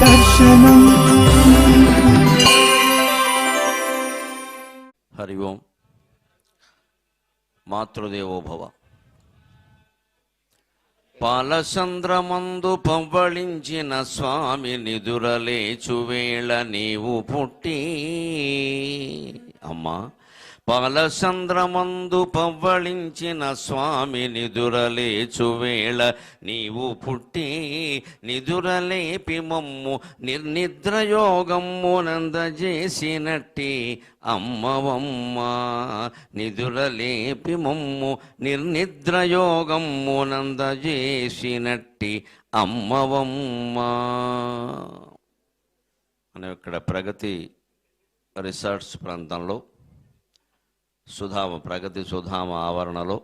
దర్శనం. హరి ఓం. మాతృదేవో భవ. పాలచంద్రమందు పవ్వళించిన స్వామి నిదురలేచువేళ నీవు పుట్టి అమ్మా. పాలచంద్రమందు పవ్వళించిన స్వామి నిదురలేచువేళ నీవు పుట్టి నిదురలేపి మమ్ము నిర్నిద్రయోగమ్మునందజేసినట్టి అమ్మవమ్మ. నిదురలేపి మమ్ము నిర్నిద్రయోగమ్మునందజేసినట్టి అమ్మవమ్మ. మనం ఇక్కడ ప్రగతి రిసార్ట్స్ ప్రాంతంలో ప్రగతి సుధామ ఆవరణలో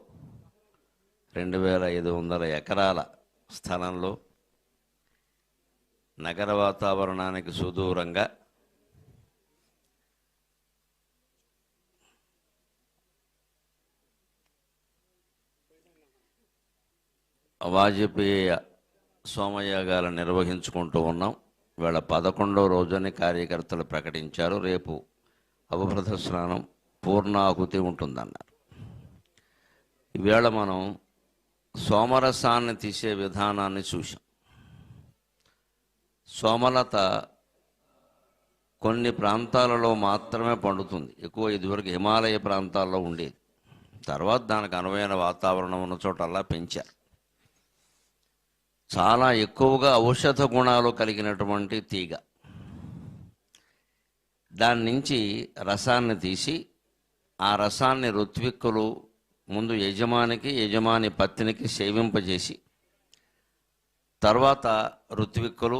2500 ఎకరాల స్థలంలో నగర వాతావరణానికి సుదూరంగా వాజపేయ సోమయాగాలు నిర్వహించుకుంటూ ఉన్నాం. ఇవాళ 11వ రోజుని కార్యకర్తలు ప్రకటించారు. రేపు అవభృత స్నానం పూర్ణాహుతి ఉంటుందన్నారు. ఈవేళ మనం సోమరసాన్ని తీసే విధానాన్ని చూసాం. సోమలత కొన్ని ప్రాంతాలలో మాత్రమే పండుతుంది. ఎక్కువ ఇదివరకు హిమాలయ ప్రాంతాల్లో ఉండేది. తర్వాత దానికి అనువైన వాతావరణం ఉన్న చోటల్లా పెంచారు. చాలా ఎక్కువగా ఔషధ గుణాలు కలిగినటువంటి తీగ. దాని నుంచి రసాన్ని తీసి ఆ రసాన్ని ఋత్విక్కులు ముందు యజమాని పత్నికి సేవింపజేసి తర్వాత ఋత్విక్కులు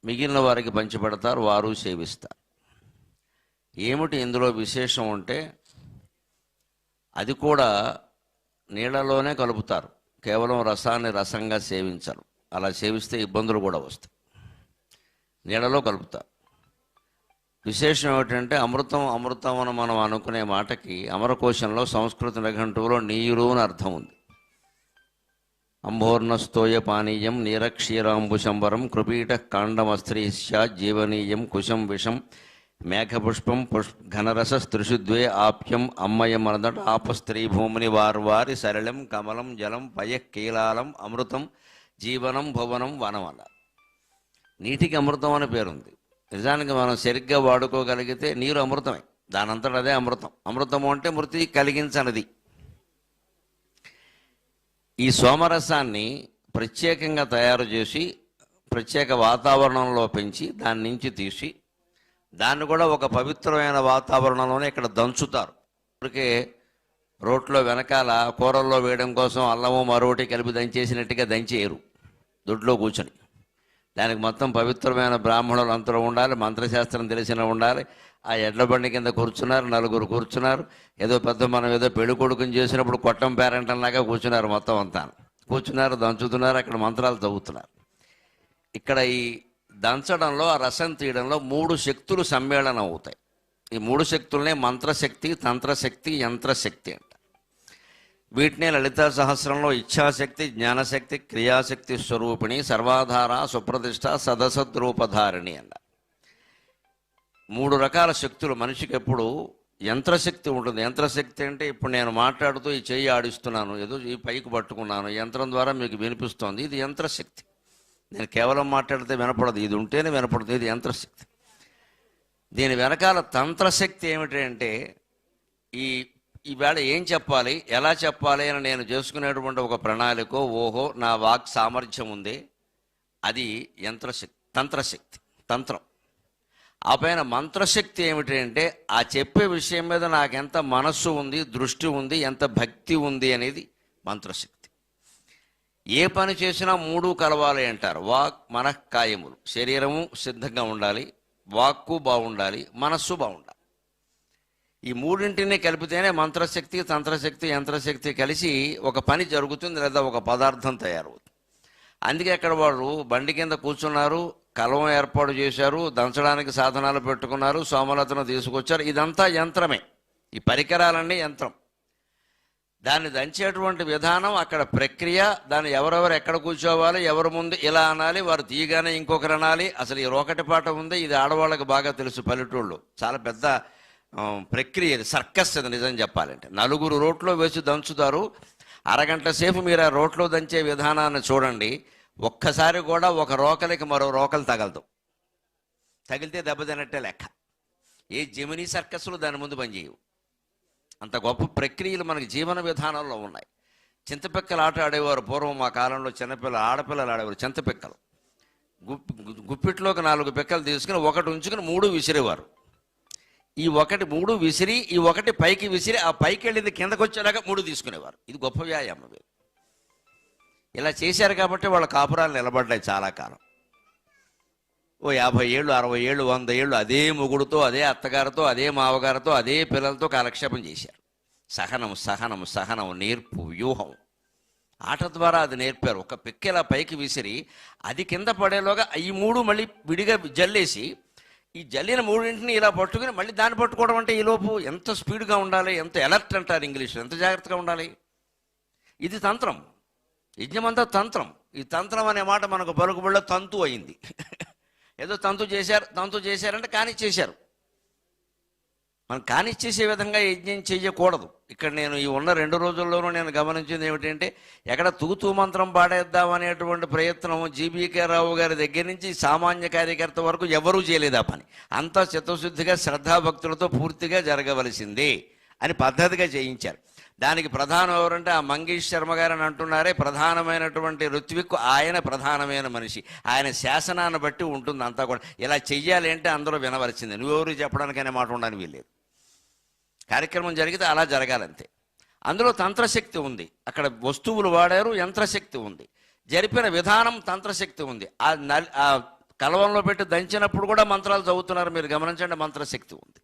మిగిలిన వారికి పంచిపెడతారు, వారు సేవిస్తారు. ఏమిటి ఇందులో విశేషం అంటే అది కూడా నీళ్ళలోనే కలుపుతారు. కేవలం రసాన్ని రసంగా సేవించరు. అలా సేవిస్తే ఇబ్బందులు కూడా వస్తాయి. నీళ్ళలో కలుపుతారు. విశేషం ఏమిటంటే అమృతం అని మనం అనుకునే మాటకి అమరకోశంలో సంస్కృత నిఘంటువులో నీరు అని అర్థం ఉంది. అంభోర్ణస్తోయ పానీయం నీరక్షీరాంబుశంబరం కృపీట కాండమస్త్రీశ్చ జీవనీయం కుశం విషం మేఘపుష్పం ఘనరస త్రిషుద్వే ఆప్యం అమ్మయం అనదట ఆపస్త్రీ భూమిని వారి సరళం కమలం జలం పయకీలాలం అమృతం జీవనం భువనం వనం. అలా నీటికి అమృతం అని పేరుంది. నిజానికి మనం సరిగ్గా వాడుకోగలిగితే నీరు అమృతమే. దానంతట అదే అమృతం. అమృతము అంటే మృతి కలిగించనిది. ఈ సోమరసాన్ని ప్రత్యేకంగా తయారు చేసి ప్రత్యేక వాతావరణంలో పెంచి దాని నుంచి తీసి దాన్ని కూడా ఒక పవిత్రమైన వాతావరణంలోనే ఇక్కడ దంచుతారు. ఇప్పటికే రోట్లో వెనకాల కూరల్లో వేయడం కోసం అల్లము మరోటి కలిపి దంచేసినట్టుగా దంచేయరు. దొడ్లో కూర్చొని దానికి మొత్తం పవిత్రమైన బ్రాహ్మణులు అందరూ ఉండాలి, మంత్రశాస్త్రం తెలిసిన ఉండాలి. ఆ ఎడ్ల బండి కింద కూర్చున్నారు, 4 కూర్చున్నారు. ఏదో మనం ఏదో పెళ్లి కొడుకుని చేసినప్పుడు కొట్టం పేరెంటల్లాగా కూర్చున్నారు. మొత్తం అంతా కూర్చున్నారు, దంచుతున్నారు, అక్కడ మంత్రాలు చదువుతున్నారు. ఇక్కడ ఈ దంచడంలో ఆ రసం తీయడంలో 3 శక్తులు సమ్మేళనం అవుతాయి. ఈ 3 శక్తులనే మంత్రశక్తి, తంత్రశక్తి, యంత్రశక్తి అంట. వీటినే లలితా సహస్రంలో ఇచ్ఛాశక్తి, జ్ఞానశక్తి, క్రియాశక్తి స్వరూపిణి, సర్వాధార, సుప్రతిష్ట, సదసద్రూపధారిణి అన్న 3 రకాల శక్తులు మనిషికి. ఎప్పుడు యంత్రశక్తి ఉంటుంది. యంత్రశక్తి అంటే ఇప్పుడు నేను మాట్లాడుతూ ఈ చెయ్యి ఆడిస్తున్నాను, ఏదో ఈ పైకి పట్టుకున్నాను, యంత్రం ద్వారా మీకు వినిపిస్తోంది, ఇది యంత్రశక్తి. నేను కేవలం మాట్లాడితే వినపడదు, ఇది ఉంటేనే వినపడుతుంది, ఇది యంత్రశక్తి. దీని వెనకాల తంత్రశక్తి ఏమిటి అంటే ఈవేళ ఏం చెప్పాలి, ఎలా చెప్పాలి అని నేను చేసుకునేటువంటి ఒక ప్రణాళిక, ఓహో నా వాక్ సామర్థ్యం ఉంది, అది యంత్రశక్తి, తంత్రశక్తి, తంత్రం. ఆ పైన మంత్రశక్తి ఏమిటి అంటే ఆ చెప్పే విషయం మీద నాకు ఎంత మనస్సు ఉంది, దృష్టి ఉంది, ఎంత భక్తి ఉంది అనేది మంత్రశక్తి. ఏ పని చేసినా 3 కలవాలి అంటారు. వాక్, మనః, కాయములు. శరీరము సిద్ధంగా ఉండాలి, వాక్కు బాగుండాలి, మనస్సు బాగుండాలి. ఈ 3ంటిని కలిపితేనే మంత్రశక్తి, తంత్రశక్తి, యంత్రశక్తి కలిసి ఒక పని జరుగుతుంది, లేదా ఒక పదార్థం తయారవుతుంది. అందుకే అక్కడ వాళ్ళు బండి కింద కూర్చున్నారు, కలవం ఏర్పాటు చేశారు, దంచడానికి సాధనాలు పెట్టుకున్నారు, సోమలతను తీసుకొచ్చారు. ఇదంతా యంత్రమే. ఈ పరికరాలన్నీ యంత్రం. దాన్ని దంచేటువంటి విధానం, అక్కడ ప్రక్రియ, దాన్ని ఎవరెవరు ఎక్కడ కూర్చోవాలి, ఎవరి ముందు ఇలా అనాలి, వారు తీయగానే ఇంకొకరు అనాలి. అసలు ఈ రోకటి పాట ఉంది, ఇది ఆడవాళ్ళకి బాగా తెలుసు. పల్లెటూళ్ళు చాలా పెద్ద ప్రక్రియ, ఇది సర్కస్. అది నిజం చెప్పాలంటే నలుగురు రోట్లో వేసి దంచుతారు. అరగంట సేపు మీరు ఆ రోట్లో దంచే విధానాన్ని చూడండి. ఒక్కసారి కూడా ఒక రోకలికి మరో రోకలు తగలదు. తగిలితే దెబ్బతినట్టే లెక్క. ఏ జెమినీ సర్కస్లు దాని ముందు పనిచేయవు. అంత గొప్ప ప్రక్రియలు మనకి జీవన విధానంలో ఉన్నాయి. చింతపిక్కలు ఆట ఆడేవారు పూర్వం. మా కాలంలో ఆడపిల్లలు ఆడేవారు చింతపిక్కలు. గుప్పిట్లోకి 4 పిక్కలు తీసుకుని ఒకటి ఉంచుకుని 3 విసిరేవారు. ఈ ఒకటి 3 విసిరి, ఈ ఒకటి పైకి విసిరి, ఆ పైకి వెళ్ళింది కిందకు వచ్చేలాగా 3 తీసుకునేవారు. ఇది గొప్ప వ్యాయామం. ఇలా చేశారు కాబట్టి వాళ్ళ కాపురాలు నిలబడ్డాయి చాలా కాలం. ఓ 50 ఏళ్ళు, 60 ఏళ్ళు, 100 ఏళ్ళు అదే మొగుడుతో, అదే అత్తగారితో, అదే మావగారితో, అదే పిల్లలతో కాలక్షేపం చేశారు. సహనం, నేర్పు, వ్యూహం, ఆట ద్వారా అది నేర్పారు. ఒక పిక్క ఇలా పైకి విసిరి అది కింద పడేలోగా ఈ 3 మళ్ళీ విడిగా జల్లేసి, ఈ జల్లిన 3ంటిని ఇలా పట్టుకుని మళ్ళీ దాన్ని పట్టుకోవడం అంటే ఈలోపు ఎంత స్పీడ్గా ఉండాలి, ఎంత అలర్ట్ అంటారు ఇంగ్లీష్లో, ఎంత జాగ్రత్తగా ఉండాలి. ఇది తంత్రం. యజ్ఞమంతా తంత్రం. ఈ తంత్రం అనే మాట మనకు పలుకుబడిలో తంతు అయింది. ఏదో తంతు చేశారంటే కానిచ్చేశారు. మనం కానిచ్చేసే విధంగా యజ్ఞం చెయ్యకూడదు. ఇక్కడ నేను ఈ ఉన్న 2 రోజుల్లోనూ నేను గమనించింది ఏమిటంటే, ఎక్కడ తూతూ మంత్రం పాడేద్దాం అనేటువంటి ప్రయత్నం జీబీకే రావు గారి దగ్గర నుంచి సామాన్య కార్యకర్త వరకు ఎవరూ చేయలేదు ఆ పని. అంతా చిత్తశుద్ధిగా శ్రద్ధాభక్తులతో పూర్తిగా జరగవలసిందే అని పద్ధతిగా చేయించారు. దానికి ప్రధానం ఎవరంటే ఆ మంగేష్ శర్మ గారని అంటున్నారే, ప్రధానమైనటువంటి ఋత్విక్. ఆయన ప్రధానమైన మనిషి. ఆయన శాసనాన్ని బట్టి ఉంటుంది అంతా కూడా. ఇలా చెయ్యాలి అంటే అందరూ వినవలసిందే. నువ్వెవరు చెప్పడానికనే మాట ఉండని వీల్లేదు. కార్యక్రమం జరిగితే అలా జరగాలంతే. అందులో తంత్రశక్తి ఉంది. అక్కడ వస్తువులు వాడారు, యంత్రశక్తి ఉంది. జరిపిన విధానం తంత్రశక్తి ఉంది. ఆ కలవంలో పెట్టి దంచినప్పుడు కూడా మంత్రాలు చదువుతున్నారు, మీరు గమనించండి. మంత్రశక్తి ఉంది.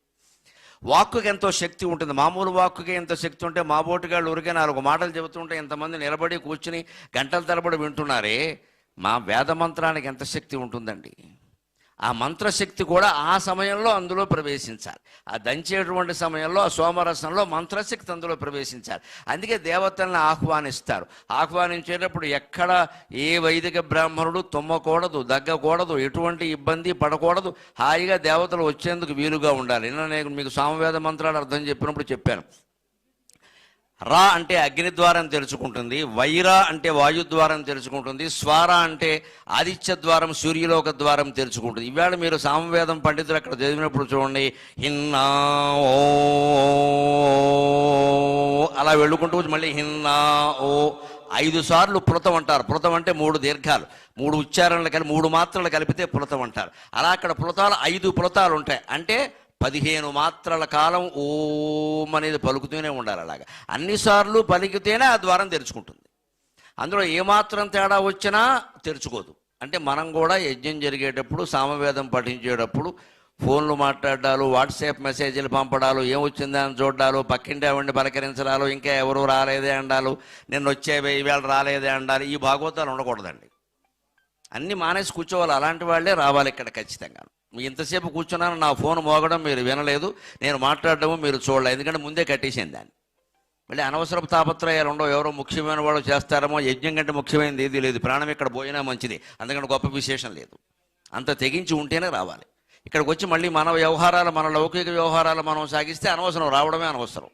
వాక్కుకి ఎంతో శక్తి ఉంటుంది. మామూలు వాక్కుకి ఎంత శక్తి ఉంటే, మా బోటుగాళ్ళు ఊరికే 4 మాటలు చెబుతుంటే ఎంతమంది నిలబడి కూర్చుని గంటల తరబడి వింటున్నారే, మా వేద మంత్రానికి ఎంత శక్తి ఉంటుందండి. ఆ మంత్రశక్తి కూడా ఆ సమయంలో అందులో ప్రవేశించాలి. ఆ దంచేటువంటి సమయంలో ఆ సోమరసంలో మంత్రశక్తి అందులో ప్రవేశించాలి. అందుకే దేవతల్ని ఆహ్వానిస్తారు. ఆహ్వానించేటప్పుడు ఎక్కడ ఏ వైదిక బ్రాహ్మణుడు తుమ్మకూడదు, దగ్గకూడదు, ఎటువంటి ఇబ్బంది పడకూడదు. హాయిగా దేవతలు వచ్చేందుకు వీలుగా ఉండాలి. నేను మీకు సామవేద మంత్రాలు అర్థం చెప్పినప్పుడు చెప్పాను. రా అంటే అగ్నిద్వారం తెరుచుకుంటుంది, వైరా అంటే వాయుద్వారం తెరుచుకుంటుంది, స్వార అంటే ఆదిత్య ద్వారం, సూర్యలోక ద్వారం తెరుచుకుంటుంది. ఇవాళ మీరు సామవేదం పండితులు అక్కడ చదివినప్పుడు చూడండి, హిన్నా ఓ అలా వెళ్ళుకుంటూ మళ్ళీ హిన్నా ఓ 5 సార్లు పులతం అంటారు. పులతం అంటే 3 దీర్ఘాలు, 3 ఉచ్చారణలు కలిపి 3 మాత్రలు కలిపితే పులతం అంటారు. అలా అక్కడ పులతాలు 5 పులతాలు ఉంటాయి. అంటే 15 మాత్రల కాలం ఓం అనేది పలుకుతూనే ఉండాలి. అలాగా అన్నిసార్లు పలికితేనే ఆ ద్వారం తెరుచుకుంటుంది. అందులో ఏమాత్రం తేడా వచ్చినా తెరుచుకోదు. అంటే మనం కూడా యజ్ఞం జరిగేటప్పుడు, సామవేదం పఠించేటప్పుడు ఫోన్లు మాట్లాడాలు, వాట్సాప్ మెసేజ్లు పంపడాలు, ఏమొచ్చిందని చూడాలు, పక్కింటి ఆవిడ్ని పలకరించడాలు, ఇంకా ఎవరు రాలేదే అండాలు, నిన్న వచ్చేవే ఈవేళ రాలేదే అండాలి. ఈ భాగవతాలు ఉండకూడదండి. అన్నీ మానేసి కూర్చోవాలి. అలాంటి వాళ్ళే రావాలి ఇక్కడ ఖచ్చితంగా. ఇంతసేపు కూర్చున్నాను, నా ఫోన్ మోగడం మీరు వినలేదు, నేను మాట్లాడడము మీరు చూడలేదు, ఎందుకంటే ముందే కట్టేసింది దాన్ని. మళ్ళీ అనవసరపు తాపత్రయాలు ఉండవు. ఎవరో ముఖ్యమైన వాళ్ళు చేస్తారేమో. యజ్ఞం కంటే ముఖ్యమైనది ఏది లేదు. ప్రాణం ఇక్కడ పోయినా మంచిది, అందుకంటే గొప్ప విశేషం లేదు. అంత తెగించి ఉంటేనే రావాలి. ఇక్కడికి వచ్చి మళ్ళీ మన వ్యవహారాలు, మన లౌకిక వ్యవహారాలు మనం సాగిస్తే అనవసరం, రావడమే అనవసరం.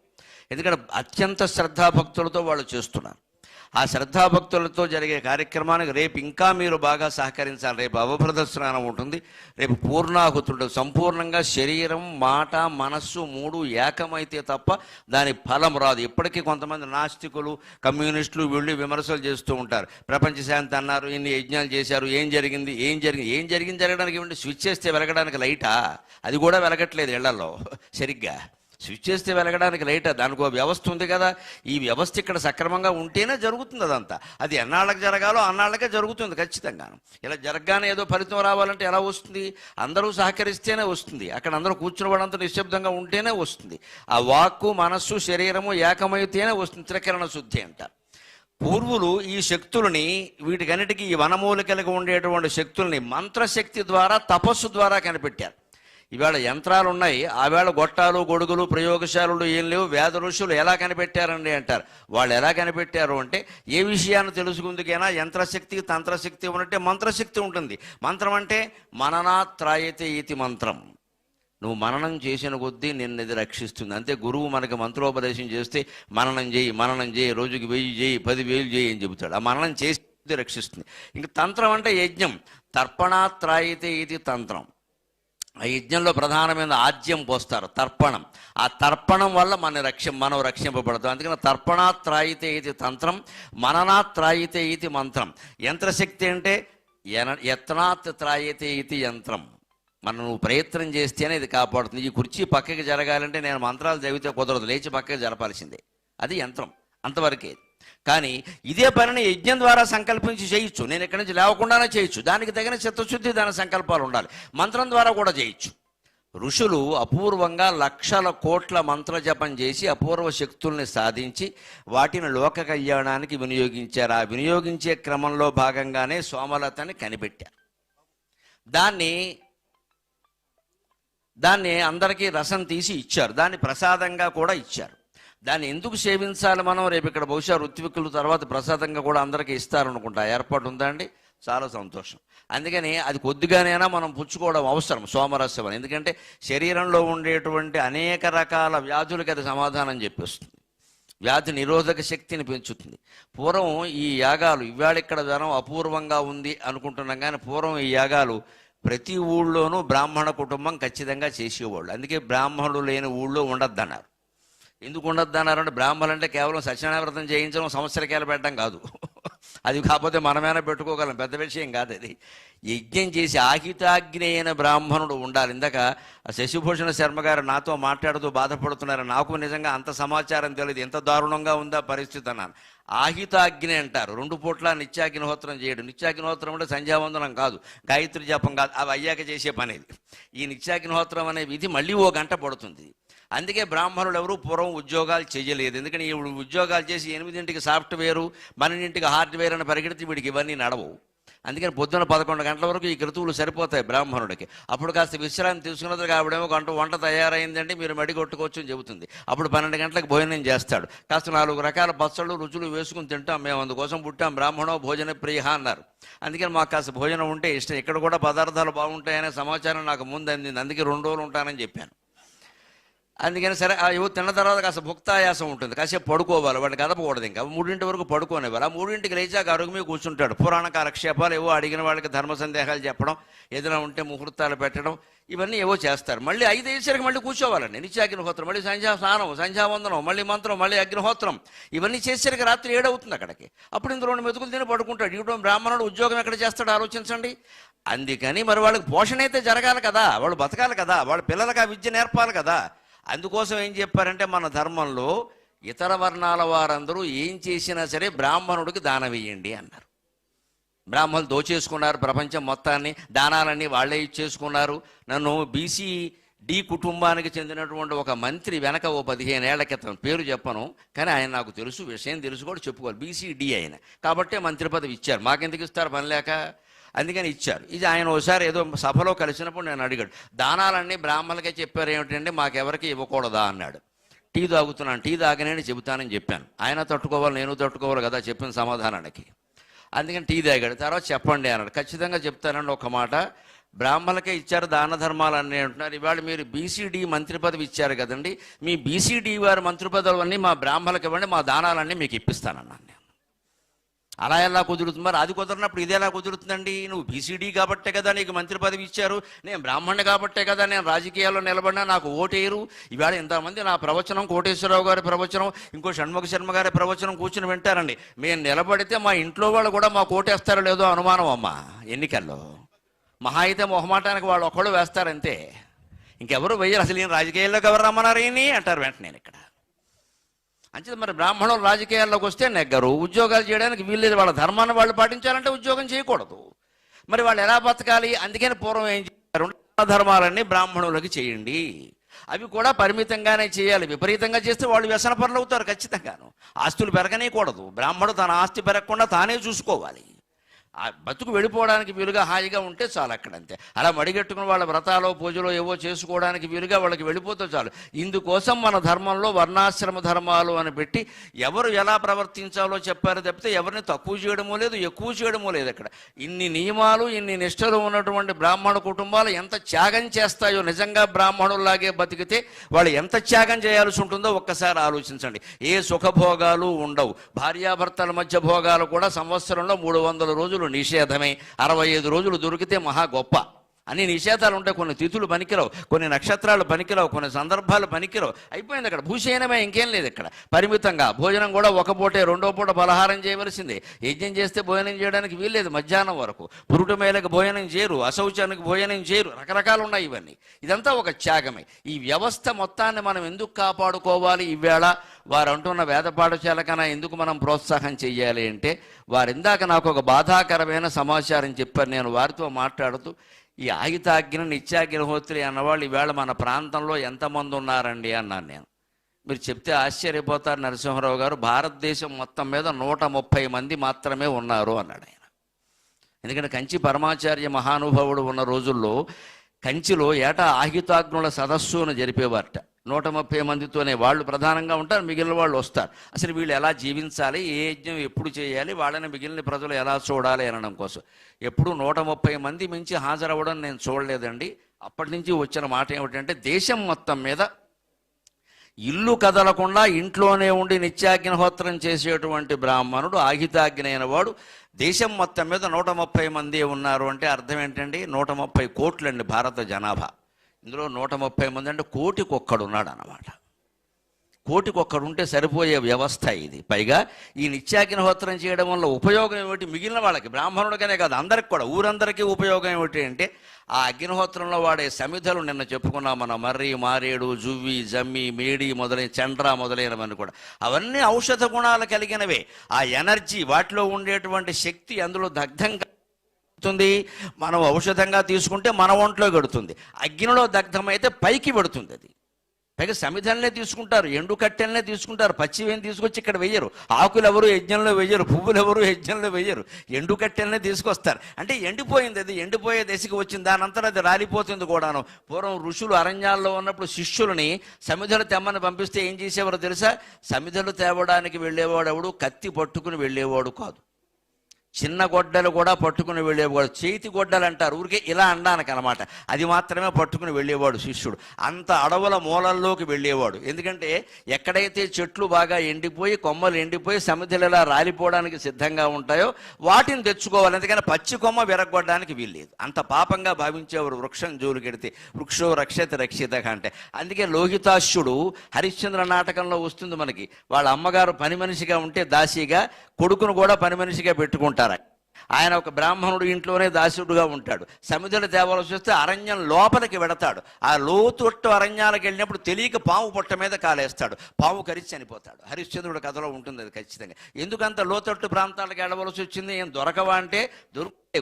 ఎందుకంటే అత్యంత శ్రద్ధాభక్తులతో వాళ్ళు చేస్తున్నారు. ఆ శ్రద్ధాభక్తులతో జరిగే కార్యక్రమానికి రేపు ఇంకా మీరు బాగా సహకరించాలి. రేపు అవభృత స్నానం ఉంటుంది, రేపు పూర్ణాహుతి ఉంటుంది. సంపూర్ణంగా శరీరం, మాట, మనస్సు 3 ఏకమైతే తప్ప దాని ఫలం రాదు. ఇప్పటికీ కొంతమంది నాస్తికులు, కమ్యూనిస్టులు వీళ్ళు విమర్శలు చేస్తూ ఉంటారు. ప్రపంచ శాంతి అన్నారు, ఇన్ని యజ్ఞాలు చేశారు, ఏం జరిగింది జరగడానికి ఏమంటే స్విచ్ చేస్తే వెలగడానికి లైటా? అది కూడా వెలగట్లేదు ఇళ్లలో సరిగ్గా. స్విచ్ చేస్తే వెలగడానికి లైట్, దానికి ఒక వ్యవస్థ ఉంది కదా. ఈ వ్యవస్థ ఇక్కడ సక్రమంగా ఉంటేనే జరుగుతుంది అదంతా. అది ఎన్నాళ్ళకి జరగాలో అన్నాళ్ళకే జరుగుతుంది ఖచ్చితంగా. ఇలా జరగగానే ఏదో ఫలితం రావాలంటే ఎలా వస్తుంది? అందరూ సహకరిస్తేనే వస్తుంది. అక్కడ అందరూ కూర్చుని వాడంతా నిశ్శబ్దంగా ఉంటేనే వస్తుంది. ఆ వాక్కు, మనస్సు, శరీరము ఏకమైతేనే వస్తుంది. త్రికరణ శుద్ధి అంటారు. పూర్వులు ఈ శక్తులని, వీటికన్నిటికీ ఈ వనమూలికలకు ఉండేటువంటి శక్తుల్ని మంత్రశక్తి ద్వారా, తపస్సు ద్వారా కనిపెట్టారు. ఇవాళ యంత్రాలు ఉన్నాయి, ఆవేళ గొట్టాలు గొడుగులు ప్రయోగశాలలు ఏం లేవు. వేద ఋషులు ఎలా కనిపెట్టారండి అంటారు. వాళ్ళు ఎలా కనిపెట్టారు అంటే, ఏ విషయాన్ని తెలుసుకుందుకైనా యంత్రశక్తి తంత్రశక్తి ఉన్నట్టే మంత్రశక్తి ఉంటుంది. మంత్రం అంటే మననాత్రాయతే ఇతి మంత్రం. నువ్వు మననం చేసిన కొద్దీ నిన్ను ఇది రక్షిస్తుంది. అంతే, గురువు మనకి మంత్రోపదేశం చేస్తే మననం చేయి, రోజుకి 1000 చేయి, 10,000 చేయి అని చెబుతాడు. ఆ మననం చేసి రక్షిస్తుంది. ఇంక తంత్రం అంటే యజ్ఞం. తర్పణాత్రాయితే ఇది తంత్రం. ఆ యజ్ఞంలో ప్రధానమైన ఆజ్యం పోస్తారు, తర్పణం. ఆ తర్పణం వల్ల మనం రక్షింపబడతాం. అందుకని తర్పణాత్రాయితే ఇది తంత్రం, మననాత్రాయితే ఇది మంత్రం. యంత్రశక్తి అంటే యత్నాత్ త్రాయితే ఇది యంత్రం. నువ్వు ప్రయత్నం చేస్తేనే ఇది కాపాడుతుంది. ఈ కుర్చీ పక్కకి జరగాలంటే నేను మంత్రాలు చదివితే కుదరదు, లేచి పక్కకి జరపాల్సిందే. అది యంత్రం, అంతవరకే. కానీ ఇదే పనిని యజ్ఞం ద్వారా సంకల్పించి చేయొచ్చు. నేను ఇక్కడి నుంచి లేవకుండానే చేయొచ్చు. దానికి తగిన చిత్తశుద్ధి, దాని సంకల్పాలు ఉండాలి. మంత్రం ద్వారా కూడా చేయొచ్చు. ఋషులు అపూర్వంగా లక్షల కోట్ల మంత్ర జపం చేసి అపూర్వ శక్తుల్ని సాధించి వాటిని లోక కళ్యాణానికి వినియోగించారు. ఆ వినియోగించే క్రమంలో భాగంగానే సోమలతని కనిపెట్టారు. దాన్ని అందరికీ రసం తీసి ఇచ్చారు. దాన్ని ప్రసాదంగా కూడా ఇచ్చారు. దాన్ని ఎందుకు సేవించాలి మనం? రేపు ఇక్కడ బహుశా ఋత్వికుల తర్వాత ప్రసాదంగా కూడా అందరికీ ఇస్తారనుకుంటా. ఏర్పాటు ఉందా అండి? చాలా సంతోషం. అందుకని అది కొద్దిగానైనా మనం పుచ్చుకోవడం అవసరం, సోమరసం అని. ఎందుకంటే శరీరంలో ఉండేటువంటి అనేక రకాల వ్యాధులకి అది సమాధానం చెప్పేస్తుంది. వ్యాధి నిరోధక శక్తిని పెంచుతుంది. పూర్వం ఈ యాగాలు, ఇవాళ ఇక్కడ జనం అపూర్వంగా ఉంది అనుకుంటున్నాం, కానీ పూర్వం ఈ యాగాలు ప్రతి ఊళ్ళోనూ బ్రాహ్మణ కుటుంబం ఖచ్చితంగా చేసేవాళ్ళు. అందుకే బ్రాహ్మణులు లేని ఊళ్ళో ఉండొద్దన్నారు. ఎందుకు ఉండొద్దన్నారు అంటే, బ్రాహ్మణులు అంటే కేవలం సత్యనారాయణ వ్రతం చేయించడం, సంవత్సరకాయలు పెట్టడం కాదు. అది కాకపోతే మనమైనా పెట్టుకోగలం, పెద్ద విషయం కాదు అది. యజ్ఞం చేసి ఆహితాగ్ని అయిన బ్రాహ్మణుడు ఉండాలి. ఇందాక శశిభూషణ శర్మ గారు నాతో మాట్లాడుతూ బాధపడుతున్నారు. నాకు నిజంగా అంత సమాచారం తెలియదు, ఎంత దారుణంగా ఉందా పరిస్థితి అన్నాను. ఆహితాగ్ని అంటారు. 2 పూట్ల నిత్యాగ్నిహోత్రం చేయడం. నిత్యాగ్నిహోత్రం అంటే సంధ్యావందనం కాదు, గాయత్రి జపం కాదు, అవి అయ్యాక చేసే పని. ఈ నిత్యాగ్నిహోత్రం అనే విధి మళ్ళీ 1 గంట పడుతుంది. అందుకే బ్రాహ్మణులు ఎవరు పూర్వం ఉద్యోగాలు చేయలేదు. ఎందుకని ఇప్పుడు ఉద్యోగాలు చేసి 8ంటికి సాఫ్ట్వేరు, 12ంటికి హార్డ్వేర్ అని పరిగెడితే వీడికి ఇవన్నీ నడవు. అందుకని పొద్దున 11 గంటల వరకు ఈ క్రతువులు సరిపోతాయి బ్రాహ్మణుడికి. అప్పుడు కాస్త విశ్రాంతి తీసుకున్నది కాబడేమో వంట తయారైందంటే మీరు మడి కొట్టుకోవచ్చు అని చెబుతుంది. అప్పుడు 12 గంటలకు భోజనం చేస్తాడు. కాస్త 4 రకాల పచ్చళ్ళు రుచులు వేసుకుని తింటాం. మేము అందుకోసం పుట్టాం, బ్రాహ్మణో భోజన ప్రియ అన్నారు. అందుకని మాకు కాస్త భోజనం ఉంటే ఇష్టం. ఇక్కడ కూడా పదార్థాలు బాగుంటాయనే సమాచారం నాకు ముందు అందింది. అందుకే 2 రోజులు ఉంటానని చెప్పాను. అందుకని సరే, ఏవో తిన్న తర్వాత కాస్త భుక్తాయాసం ఉంటుంది, కాసేపు పడుకోవాలి. వాడిని కదపకూడదు. ఇంకా 3 వరకు పడుకోనివ్వాలి. ఆ 3ంటికి లేచాక అరుగు మీద కూర్చుంటాడు. పురాణ కాలక్షేపాలు ఏవో అడిగిన వాళ్ళకి ధర్మ సందేహాలు చెప్పడం, ఏదైనా ఉంటే ముహూర్తాలు పెట్టడం, ఇవన్నీ ఏవో చేస్తారు. మళ్ళీ 5 అయ్యేసరికి మళ్ళీ కూర్చోవాలండి. నిత్యాగ్నిహోత్రం, మళ్ళీ స్నానం, సంధ్యావందనం, మళ్ళీ మంత్రం, మళ్ళీ అగ్నిహోత్రం, ఇవన్నీ చేసేసరికి రాత్రి 7 అవుతుంది అక్కడికి. అప్పుడు ఇంత 2 మెతుకులు తిని పడుకుంటాడు. ఇవ్వడం బ్రాహ్మణుడు ఉద్యోగం ఎక్కడ చేస్తాడు ఆలోచించండి. అందుకని మరి వాళ్ళకి పోషణ అయితే జరగాలి కదా, వాళ్ళు బతకాలి కదా, వాళ్ళ పిల్లలకు ఆ విద్య నేర్పాలి కదా. అందుకోసం ఏం చెప్పారంటే, మన ధర్మంలో ఇతర వర్ణాల వారందరూ ఏం చేసినా సరే బ్రాహ్మణుడికి దానం వేయండి అన్నారు. బ్రాహ్మణులు దోచేసుకున్నారు ప్రపంచం మొత్తాన్ని, దానాలన్నీ వాళ్ళే ఇచ్చేసుకున్నారు. నన్ను BCD కుటుంబానికి చెందినటువంటి ఒక మంత్రి వెనక ఓ 15 ఏళ్ల క్రితం, పేరు చెప్పను కానీ ఆయన నాకు తెలుసు, విషయం తెలుసు కూడా చెప్పుకోవాలి. BCD ఆయన కాబట్టే మంత్రి పదవి ఇచ్చారు. మాకెందుకు ఇస్తారు పని లేక? అందుకని ఇచ్చారు. ఇది ఆయన ఒకసారి ఏదో సభలో కలిసినప్పుడు నేను అడిగాడు, దానాలన్నీ బ్రాహ్మణులకే చెప్పారు ఏమిటంటే, మాకెవరికి ఇవ్వకూడదా అన్నాడు. టీ తాగుతున్నాను, టీ తాగనే చెబుతానని చెప్పాను. ఆయన తట్టుకోవాలి, నేను తట్టుకోవాలి కదా చెప్పిన సమాధానానికి. అందుకని టీ తాగాడు. తర్వాత చెప్పండి అన్నాడు. ఖచ్చితంగా చెప్తానండి ఒక మాట, బ్రాహ్మణులకే ఇచ్చారు దాన ధర్మాలు అన్నీ అంటున్నారు. ఇవాళ మీరు BCD మంత్రి పదవి ఇచ్చారు కదండి, మీ BCD వారి మంత్రి పదవులన్నీ మా బ్రాహ్మణులకు ఇవ్వండి, మా దానాలన్నీ మీకు ఇప్పిస్తానన్నాను నేను. అలా ఎలా కుదురుతుంది? మరి అది కుదరినప్పుడు ఇది ఎలా కుదురుతుందండి? నువ్వు BCD కాబట్టే కదా నీకు మంత్రి పదవి ఇచ్చారు, నేను బ్రాహ్మణుని కాబట్టే కదా నేను రాజకీయాల్లో నిలబడినా నాకు ఓటేయరు. ఇవాళ ఇంతమంది నా ప్రవచనం, కోటేశ్వరరావు గారి ప్రవచనం, ఇంకో షణ్ముఖ శర్మ గారి ప్రవచనం కూర్చుని వింటారండి. మేము నిలబడితే మా ఇంట్లో వాళ్ళు కూడా మాకు ఓటేస్తారో లేదో అనుమానం అమ్మ. ఎన్నికల్లో మహా అయితే మొహమాటానికి వాళ్ళు ఒక్కళ్ళు వేస్తారంతే, ఇంకెవరు వెయ్యరు. అసలు ఈయన రాజకీయాల్లోకి ఎవరు రమ్మన్నారు ఈయన్ని అంటారు వెంటనే ఇక్కడ. అంతే. మరి బ్రాహ్మణులు రాజకీయాల్లోకి వస్తే నెగ్గరు, ఉద్యోగాలు చేయడానికి వీల్లేదు. వాళ్ళ ధర్మాన్ని వాళ్ళు పాటించాలంటే ఉద్యోగం చేయకూడదు. మరి వాళ్ళు ఎలా బతకాలి? అందుకని పూర్వం ఏం చేశారు, ధర్మాలన్నీ బ్రాహ్మణులకి చేయండి, అవి కూడా పరిమితంగానే చేయాలి. విపరీతంగా చేస్తే వాళ్ళు వ్యసనపరులు అవుతారు ఖచ్చితంగాను. ఆస్తులు పెరగనేకూడదు. బ్రాహ్మణుడు తన ఆస్తి పెరగకుండా తానే చూసుకోవాలి. ఆ బతుకు వెళ్ళిపోవడానికి వీలుగా హాయిగా ఉంటే చాలు అక్కడ, అంతే. అలా మడిగట్టుకుని వాళ్ళ వ్రతాలో పూజలో ఏవో చేసుకోవడానికి వీలుగా వాళ్ళకి వెళ్ళిపోతే చాలు. ఇందుకోసం మన ధర్మంలో వర్ణాశ్రమ ధర్మాలు అని పెట్టి ఎవరు ఎలా ప్రవర్తించాలో చెప్పారు తప్పితే ఎవరిని తక్కువ చేయడమో లేదు, ఎక్కువ చేయడమో లేదు. అక్కడ ఇన్ని నియమాలు, ఇన్ని నిష్టలు ఉన్నటువంటి బ్రాహ్మణ కుటుంబాలు ఎంత త్యాగం చేస్తాయో, నిజంగా బ్రాహ్మణుల్లాగే బతికితే వాళ్ళు ఎంత త్యాగం చేయాల్సి ఉంటుందో ఒక్కసారి ఆలోచించండి. ఏ సుఖభోగాలు ఉండవు. భార్యాభర్తల మధ్య భోగాలు కూడా సంవత్సరంలో 300 రోజులు నిషేధమే. 65 రోజులు దొరికితే మహా గొప్ప. అన్ని నిషేధాలు ఉంటాయి. కొన్ని తిథులు పనికిరావు, కొన్ని నక్షత్రాలు పనికిరావు, కొన్ని సందర్భాలు పనికిరావు. అయిపోయింది అక్కడ. భూషయనమే, ఇంకేం లేదు ఇక్కడ. పరిమితంగా భోజనం కూడా ఒక పూటే, రెండో పూట పలహారం చేయవలసిందే. యజ్ఞం చేస్తే భోజనం చేయడానికి వీల్లేదు మధ్యాహ్నం వరకు. పురుటు మేలకు భోజనం చేయరు, అశౌచానికి భోజనం చేయరు, రకరకాలు ఉన్నాయి ఇవన్నీ. ఇదంతా ఒక త్యాగమే. ఈ వ్యవస్థ మొత్తాన్ని మనం ఎందుకు కాపాడుకోవాలి? ఈవేళ వారు అంటున్న వేద పాఠశాల కన్నా ఎందుకు మనం ప్రోత్సాహం చెయ్యాలి అంటే, వారు ఇందాక నాకు ఒక బాధాకరమైన సమాచారం చెప్పారు. నేను వారితో మాట్లాడుతూ, ఈ ఆహితాగ్ని, నిత్యాగ్నిహోత్రి అన్నవాళ్ళు ఈవేళ మన ప్రాంతంలో ఎంతమంది ఉన్నారండి అన్నాను నేను. మీరు చెప్తే ఆశ్చర్యపోతారు నరసింహారావు గారు, భారతదేశం మొత్తం మీద 130 మంది మాత్రమే ఉన్నారు అన్నాడు ఆయన. ఎందుకంటే కంచి పరమాచార్య మహానుభావుడు ఉన్న రోజుల్లో కంచిలో ఏటా ఆహితాగ్నుల సదస్సును జరిపేవారట. 130 మందితోనే వాళ్ళు ప్రధానంగా ఉంటారు, మిగిలిన వాళ్ళు వస్తారు. అసలు వీళ్ళు ఎలా జీవించాలి, ఏ యజ్ఞం ఎప్పుడు చేయాలి, వాళ్ళని మిగిలిన ప్రజలు ఎలా చూడాలి అనడం కోసం. ఎప్పుడు 130 మంది మించి హాజరవ్వడం నేను చూడలేదండి. అప్పటి నుంచి వచ్చిన మాట ఏమిటంటే, దేశం మొత్తం మీద ఇల్లు కదలకుండా ఇంట్లోనే ఉండి నిత్యాగ్నిహోత్రం చేసేటువంటి బ్రాహ్మణుడు, ఆహితాగ్ని అయిన వాడు దేశం మొత్తం మీద 130 మంది ఉన్నారు. అంటే అర్థం ఏంటండి? 130 కోట్లండి భారత జనాభా. ఇందులో 130 మంది అంటే కోటికొక్కడున్నాడు అన్నమాట. కోటికొక్కడుంటే సరిపోయే వ్యవస్థ ఇది. పైగా ఈ నిత్యాగ్నిహోత్రం చేయడం వల్ల ఉపయోగం ఏమిటి? మిగిలిన వాళ్ళకి, బ్రాహ్మణుడికనే కాదు అందరికి కూడా, ఊరందరికీ ఉపయోగం ఏమిటి అంటే, ఆ అగ్నిహోత్రంలో వాడే సమిధలు నిన్న చెప్పుకున్నాం మనం, మర్రి, మారేడు, జువ్వి, జమ్మి, మేడి మొదలైన, చండ్ర మొదలైనవన్నీ కూడా అవన్నీ ఔషధ గుణాలు కలిగినవే. ఆ ఎనర్జీ, వాటిలో ఉండేటువంటి శక్తి అందులో దగ్ధంగా ఉంటుంది. మనం ఔషధంగా తీసుకుంటే మన ఒంట్లో గడుతుంది. అగ్నిలో దగ్ధమైతే పైకి పెడుతుంది అది. పైగా సమిధల్నే తీసుకుంటారు, ఎండు కట్టెలనే తీసుకుంటారు, పచ్చివేం తీసుకొచ్చి ఇక్కడ వెయ్యరు. ఆకులు ఎవరు యజ్ఞంలో వెయ్యరు, పువ్వులు ఎవరు యజ్ఞంలో వెయ్యరు, ఎండు కట్టెలనే తీసుకొస్తారు. అంటే ఎండిపోయింది, అది ఎండిపోయే దశకి వచ్చింది, దానంతా అది రాలిపోతుంది కూడాను. పూర్వం ఋషులు అరణ్యాల్లో ఉన్నప్పుడు శిష్యులని సమిధలు తెమ్మని పంపిస్తే ఏం చేసేవారో తెలుసా? సమిధలు తేవడానికి వెళ్ళేవాడు ఎవడు కత్తి పట్టుకుని వెళ్ళేవాడు కాదు, చిన్న గొడ్డలు కూడా పట్టుకుని వెళ్ళేవాడు. చేతి గొడ్డలు అంటారు ఊరికే ఇలా అనడానికి అనమాట. అది మాత్రమే పట్టుకుని వెళ్ళేవాడు శిష్యుడు. అంత అడవుల మూలల్లోకి వెళ్ళేవాడు. ఎందుకంటే ఎక్కడైతే చెట్లు బాగా ఎండిపోయి, కొమ్మలు ఎండిపోయి సమిధలు ఇలా రాలిపోవడానికి సిద్ధంగా ఉంటాయో వాటిని తెచ్చుకోవాలి. ఎందుకని పచ్చి కొమ్మ విరగొట్టడానికి వీల్లేదు. అంత పాపంగా భావించేవారు వృక్షం జోలికెడితే. వృక్షో రక్షతి రక్షిత అంటే. అందుకే లోహితాశ్యుడు హరిశ్చంద్ర నాటకంలో వస్తుంది మనకి. వాళ్ళ అమ్మగారు పని మనిషిగా ఉంటే దాసీగా, కొడుకును కూడా పని మనిషిగా పెట్టుకుంటారు. ఆయన ఒక బ్రాహ్మణుడు ఇంట్లోనే దాసుడుగా ఉంటాడు. సమిధులు తేవాల్సి వస్తే అరణ్యం లోపలికి వెడతాడు. ఆ లోతొట్టు అరణ్యాలకు వెళ్ళినప్పుడు తెలియక పాము పొట్ట మీద కాలేస్తాడు, పాము కరిచి చనిపోతాడు. హరిశ్చంద్రుడి కథలో ఉంటుంది అది ఖచ్చితంగా. ఎందుకంత లోతట్టు ప్రాంతాలకు వెళ్ళవలసి వచ్చింది? ఏం దొరకవా అంటే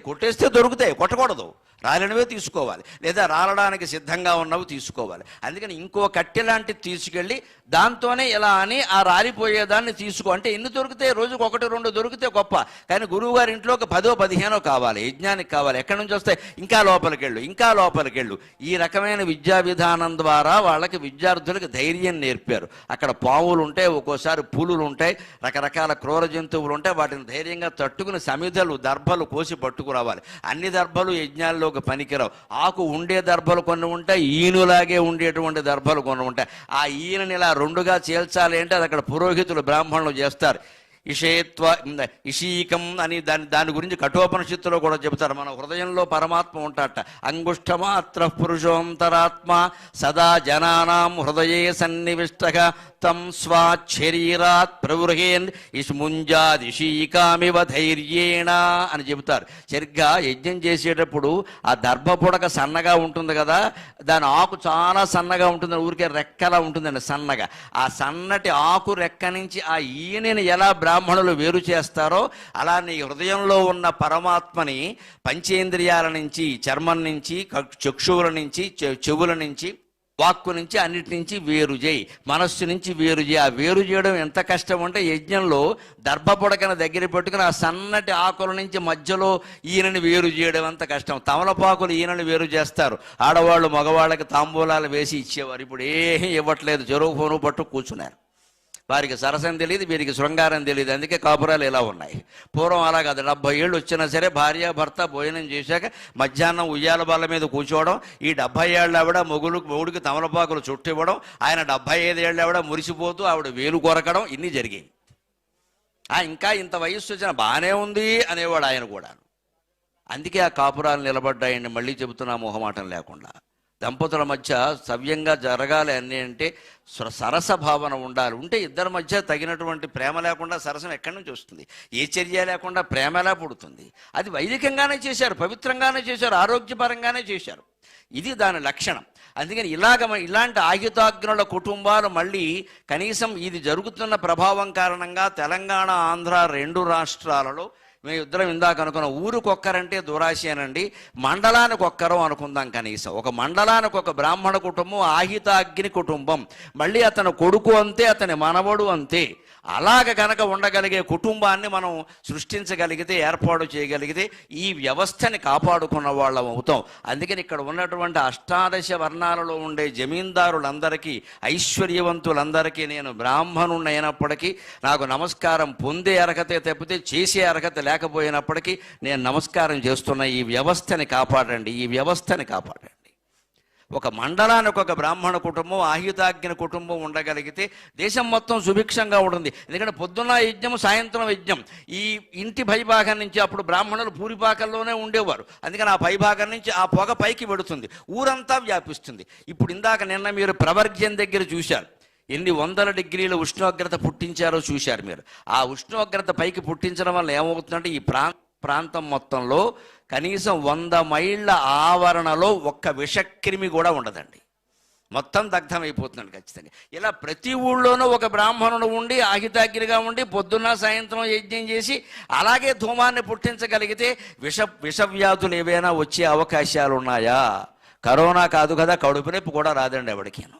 కొట్టేస్తే దొరుకుతాయి, కొట్టకూడదు, రాలినవే తీసుకోవాలి, లేదా రాలడానికి సిద్ధంగా ఉన్నవి తీసుకోవాలి. అందుకని ఇంకో కట్టె లాంటిది తీసుకెళ్ళి దాంతోనే ఇలా అని ఆ రాలిపోయేదాన్ని తీసుకో అంటే ఎన్ని దొరికితే, రోజుకు 1-2 దొరికితే గొప్ప. కానీ గురువు గారి ఇంట్లో ఒక 10-15 కావాలి, యజ్ఞానికి కావాలి. ఎక్కడి నుంచి వస్తాయి? ఇంకా లోపలికెళ్ళు, ఇంకా లోపలికెళ్ళు. ఈ రకమైన విద్యా విధానం ద్వారా వాళ్ళకి, విద్యార్థులకు ధైర్యం నేర్పారు. అక్కడ పావులు ఉంటాయి, ఒక్కోసారి పులులు ఉంటాయి, రకరకాల క్రూర జంతువులు ఉంటాయి. వాటిని ధైర్యంగా తట్టుకుని సమిధలు, దర్భలు కోసి పట్టుకురావాలి. అన్ని దర్భలు యజ్ఞాల్లో పనికిరావు. ఆకు ఉండే దర్భలు కొన్ని ఉంటాయి, ఈనులాగే ఉండేటువంటి దర్భలు కొన్ని ఉంటాయి. ఆ ఈయనని ఇలా 2గా చేల్చాలి అంటే అది అక్కడ పురోహితులు, బ్రాహ్మణులు చేస్తారు. ఇషీకం అని దాని గురించి కఠోపనిషత్తులో కూడా చెబుతారు. మన హృదయంలో పరమాత్మ ఉంటాట. అంగుష్టమాత్ర పురుషోంతరాత్మ సదా జనానాం హృదయే సన్నివిష్టగా తం స్వాశరీరాత్ ప్రవృహేన్ ఇష్ముంజాదిషీకామివ ధైర్యేణ అని చెబుతారు. సరిగ్గా యజ్ఞం చేసేటప్పుడు ఆ దర్భ పుడక సన్నగా ఉంటుంది కదా, దాని ఆకు చాలా సన్నగా ఉంటుంది, ఊరికే రెక్కలా ఉంటుందండి సన్నగా. ఆ సన్నటి ఆకు రెక్క నుంచి ఆ ఈయనని ఎలా బ్రాహ్మణులు వేరు చేస్తారో అలా నీ హృదయంలో ఉన్న పరమాత్మని పంచేంద్రియాల నుంచి, చర్మం నుంచి, చక్షువుల నుంచి, చెవుల నుంచి వాక్కు నుంచి అన్నిటి నుంచి వేరు చేయి, మనస్సు నుంచి వేరు చేయి. ఆ వేరు చేయడం ఎంత కష్టం అంటే యజ్ఞంలో దర్భ పొడకన దగ్గర పెట్టుకుని ఆ సన్నటి ఆకుల నుంచి మధ్యలో ఈయనని వేరు చేయడం అంత కష్టం. తమలపాకులు ఈయనని వేరు చేస్తారు. ఆడవాళ్ళు మగవాళ్ళకి తాంబూలాలు వేసి ఇచ్చేవారు. ఇప్పుడు ఏమీ ఇవ్వట్లేదు, చెరువు ఫోను పట్టు కూర్చున్నారు. వారికి సరసం తెలియదు, వీరికి శృంగారం తెలియదు, అందుకే కాపురాలు ఇలా ఉన్నాయి. పూర్వం అలా కాదు. 70 ఏళ్ళు వచ్చినా సరే భార్య భర్త భోజనం చేశాక మధ్యాహ్నం ఉయ్యాల బాల మీద కూర్చోవడం, ఈ 70 ఏళ్ళ ఆవిడ మొగుడికి తమలపాకులు చుట్టివ్వడం, ఆయన 75 ఏళ్ళ ఆవిడ మురిసిపోతూ ఆవిడ వేలు కొరకడం, ఇన్ని జరిగాయి. ఇంకా ఇంత వయస్సు వచ్చినా బాగానే ఉంది అనేవాడు ఆయన కూడా. అందుకే ఆ కాపురాలు నిలబడ్డాయండి. మళ్ళీ చెబుతున్నా మొహమాటం లేకుండా. దంపతుల మధ్య సవ్యంగా జరగాలి అన్నీ అంటే సరస భావన ఉండాలి. ఉంటే ఇద్దరి మధ్య తగినటువంటి ప్రేమ లేకుండా సరసం ఎక్కడి నుంచి వస్తుంది? ఏ చర్య లేకుండా ప్రేమ ఎలా పుడుతుంది? అది వైదికంగానే చేశారు, పవిత్రంగానే చేశారు, ఆరోగ్యపరంగానే చేశారు. ఇది దాని లక్షణం. అందుకని ఇలాంటి ఆయుధాగ్నుల కుటుంబాలు మళ్ళీ కనీసం ఇది జరుగుతున్న ప్రభావం కారణంగా తెలంగాణ ఆంధ్ర 2 రాష్ట్రాలలో మేము ఇద్దరం ఇందాక అనుకున్న ఊరికొక్కరంటే దురాశేనండి, మండలానికి ఒక్కరం అనుకుందాం. కనీసం ఒక మండలానికి ఒక బ్రాహ్మణ కుటుంబం, ఆహితాగ్ని కుటుంబం, మళ్ళీ అతని కొడుకు అంతే, అతని మనవడు అంతే. అలాగ కనుక ఉండగలిగే కుటుంబాన్ని మనం సృష్టించగలిగితే, ఏర్పాటు చేయగలిగితే ఈ వ్యవస్థని కాపాడుకున్న వాళ్ళం అవుతాం. అందుకని ఇక్కడ ఉన్నటువంటి 18 వర్ణాలలో ఉండే జమీందారులందరికీ, ఐశ్వర్యవంతులందరికీ నేను బ్రాహ్మణుణ్ణి అయినప్పటికీ నాకు నమస్కారం పొందే అర్హతే తప్పితే చేసే అర్హత లేకపోయినప్పటికీ నేను నమస్కారం చేస్తున్న ఈ వ్యవస్థని కాపాడండి, ఈ వ్యవస్థని కాపాడండి. ఒక మండలానికి ఒక బ్రాహ్మణ కుటుంబం, ఆహితాగ్ని కుటుంబం ఉండగలిగితే దేశం మొత్తం సుభిక్షంగా ఉంటుంది. ఎందుకంటే పొద్దున్న యజ్ఞం, సాయంత్రం యజ్ఞం. ఈ ఇంటి పైభాగం నుంచి అప్పుడు బ్రాహ్మణులు పూరిపాకల్లోనే ఉండేవారు. అందుకని ఆ పైభాగం నుంచి ఆ పొగ పైకి పెడుతుంది, ఊరంతా వ్యాపిస్తుంది. ఇప్పుడు ఇందాక మీరు ప్రవర్గ్యం దగ్గర చూశారు, ఎన్ని 100 డిగ్రీల ఉష్ణోగ్రత పుట్టించారో చూశారు మీరు. ఆ ఉష్ణోగ్రత పైకి పుట్టించడం వల్ల ఏమవుతుందంటే ఈ ప్రాంతం మొత్తంలో కనీసం 100 మైళ్ళ ఆవరణలో ఒక్క విషక్రిమి కూడా ఉండదండి. మొత్తం దగ్ధమైపోతున్నాడు ఖచ్చితంగా. ఇలా ప్రతి ఊళ్ళోనూ ఒక బ్రాహ్మణుడు ఉండి ఆహితాగ్నిగా ఉండి పొద్దున్న సాయంత్రం యజ్ఞం చేసి అలాగే ధూమాన్ని పుట్టించగలిగితే విషవ్యాధులు ఏవైనా వచ్చే అవకాశాలు ఉన్నాయా? కరోనా కాదు కదా, కడుపు నొప్పి కూడా రాదండి ఎవరికేను.